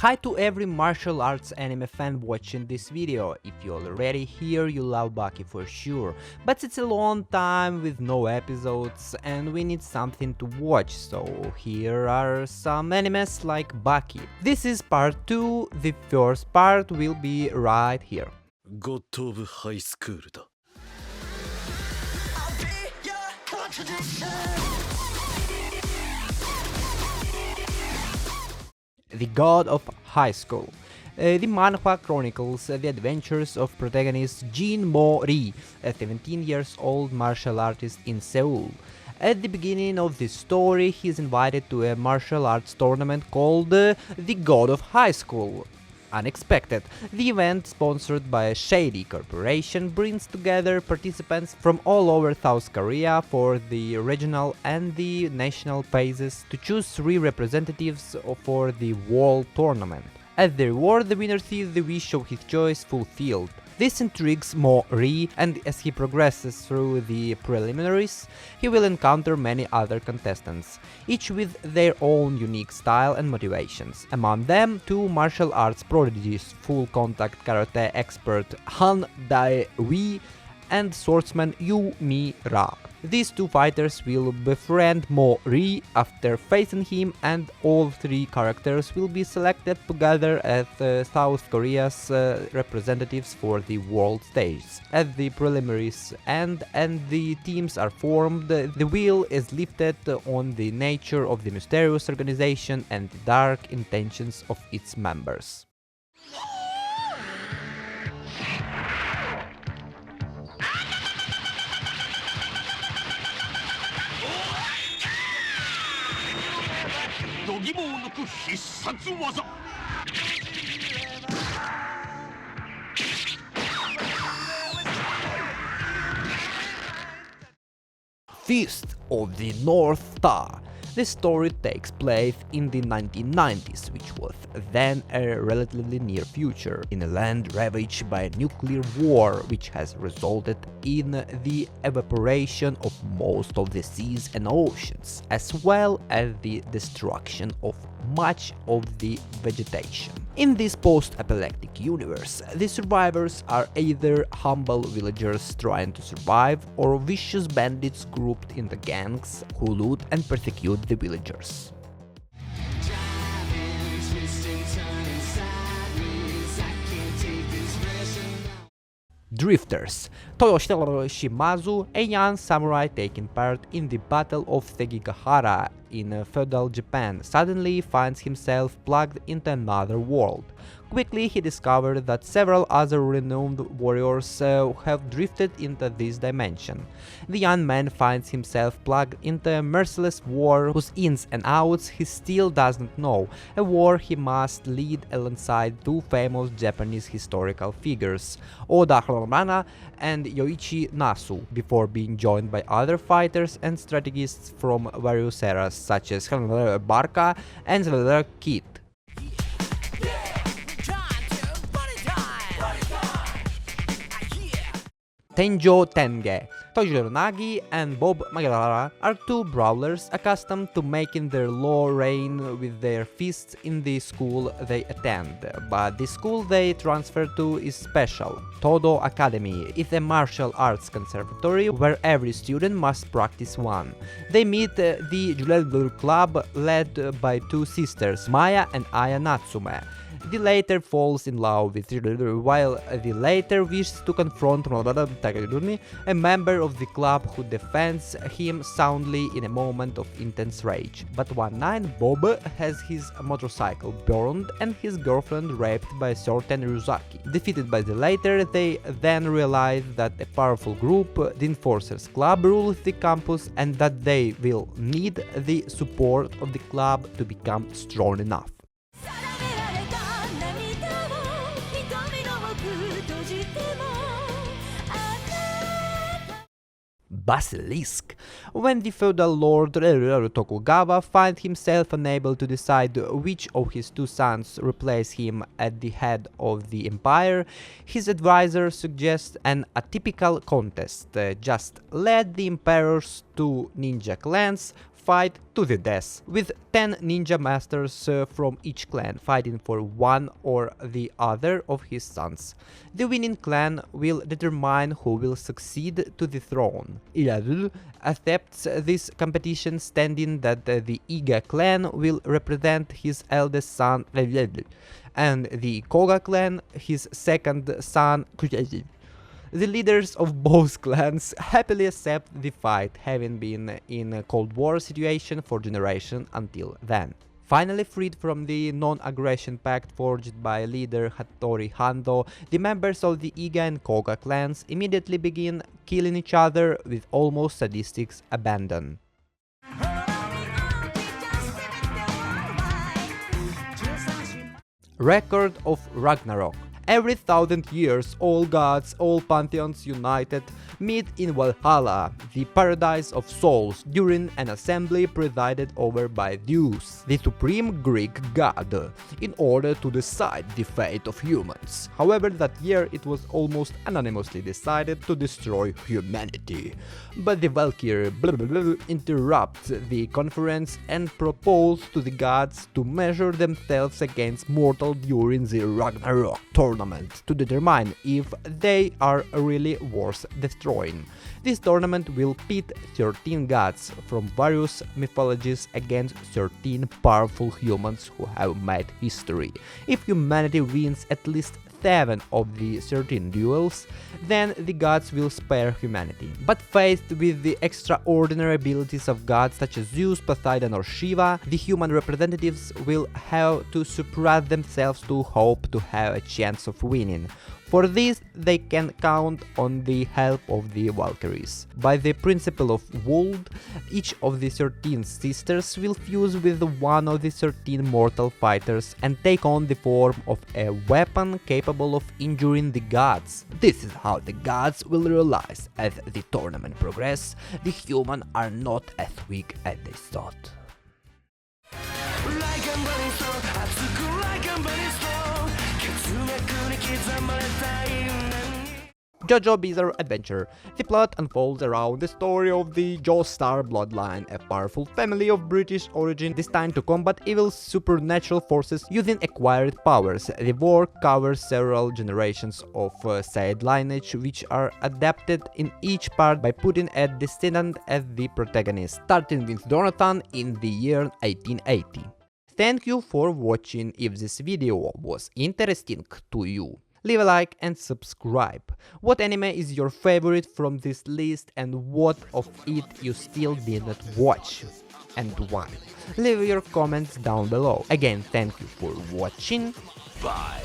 Hi to every martial arts anime fan watching this video. If you're already here, you love Baki for sure. But it's a long time with no episodes and we need something to watch, so here are some animes like Baki. This is part 2, the first part will be right here. God of High School だ。 The God of High School. The manhwa chronicles the adventures of protagonist Jin Mo-ri, a 17 years old martial artist in Seoul. At the beginning of this story, he is invited to a martial arts tournament called the God of High School. Unexpected, the event, sponsored by a shady corporation, brings together participants from all over South Korea for the regional and the national phases to choose 3 representatives for the world tournament. As the reward, the winner sees the wish of his choice fulfilled. This intrigues Mo-ri, and as he progresses through the preliminaries, he will encounter many other contestants, each with their own unique style and motivations. Among them, 2 martial arts prodigies, full contact karate expert Han Dae-wi and swordsman Yu Mi-ra. These 2 fighters will befriend Mo-ri after facing him, and all 3 characters will be selected together as South Korea's representatives for the world stage. As the preliminaries end and the teams are formed, the wheel is lifted on the nature of the mysterious organization and the dark intentions of its members. Fist of the North Star. The story takes place in the 1990s, which was then a relatively near future, in a land ravaged by a nuclear war which has resulted in the evaporation of most of the seas and oceans, as well as the destruction of much of the vegetation. In this post-apocalyptic universe, the survivors are either humble villagers trying to survive or vicious bandits grouped into gangs who loot and persecute the villagers. Drifters. Toyoshiro Shimazu, a young samurai taking part in the Battle of Sekigahara in feudal Japan, suddenly finds himself plugged into another world. Quickly he discovered that several other renowned warriors have drifted into this dimension. The young man finds himself plugged into a merciless war whose ins and outs he still doesn't know, a war he must lead alongside 2 famous Japanese historical figures, Oda Hiromana and Yoichi Nasu, before being joined by other fighters and strategists from various eras such as Barca and Kid. Tenjho Tenge. Tojiro Nagi and Bob Magara are 2 brawlers accustomed to making their law reign with their fists in the school they attend, but the school they transfer to is special. Todo Academy is a martial arts conservatory where every student must practice one. They meet the JoJo club led by 2 sisters, Maya and Aya Natsume. The latter falls in love with JoJo, while the latter wishes to confront a member of the club who defends him soundly in a moment of intense rage. But one night, Bob has his motorcycle burned and his girlfriend raped by a certain Ryuzaki. Defeated by the latter, they then realize that a powerful group, the Enforcers Club, rules the campus and that they will need the support of the club to become strong enough. Basilisk. When the feudal lord Tokugawa finds himself unable to decide which of his 2 sons replace him at the head of the empire, his advisor suggests an atypical contest. Just let the emperor's 2 ninja clans fight to the death, with 10 ninja masters from each clan fighting for one or the other of his sons. The winning clan will determine who will succeed to the throne. Iradul accepts this competition, standing that the Iga clan will represent his eldest son and the Koga clan his second son. The leaders of both clans happily accept the fight, having been in a Cold War situation for generations until then. Finally freed from the non-aggression pact forged by leader Hattori Hando, the members of the Iga and Koga clans immediately begin killing each other with almost sadistic abandon. Record of Ragnarok. Every 1,000 years, all gods, all pantheons united meet in Valhalla, the paradise of souls, during an assembly presided over by Zeus, the supreme Greek god, in order to decide the fate of humans. However, that year it was almost unanimously decided to destroy humanity. But the Valkyrie interrupts the conference and proposes to the gods to measure themselves against mortals during the Ragnarok tournament to determine if they are really worth destroying. This tournament will pit 13 gods from various mythologies against 13 powerful humans who have made history. If humanity wins at least 7 of the 13 duels, then the gods will spare humanity. But faced with the extraordinary abilities of gods such as Zeus, Poseidon or Shiva, the human representatives will have to suppress themselves to hope to have a chance of winning. For this, they can count on the help of the Valkyries. By the principle of Wold, each of the 13 sisters will fuse with one of the 13 mortal fighters and take on the form of a weapon capable of injuring the gods. This is how the gods will realize as the tournament progresses, the humans are not as weak as they thought. JoJo Bizarre Adventure. The plot unfolds around the story of the Joestar bloodline, a powerful family of British origin destined to combat evil supernatural forces using acquired powers. The war covers several generations of said lineage, which are adapted in each part by putting a descendant as the protagonist, starting with Jonathan in the year 1880. Thank you for watching. If this video was interesting to you, leave a like and subscribe. What anime is your favorite from this list and what of it you still did not watch? And why? Leave your comments down below. Again, thank you for watching. Bye.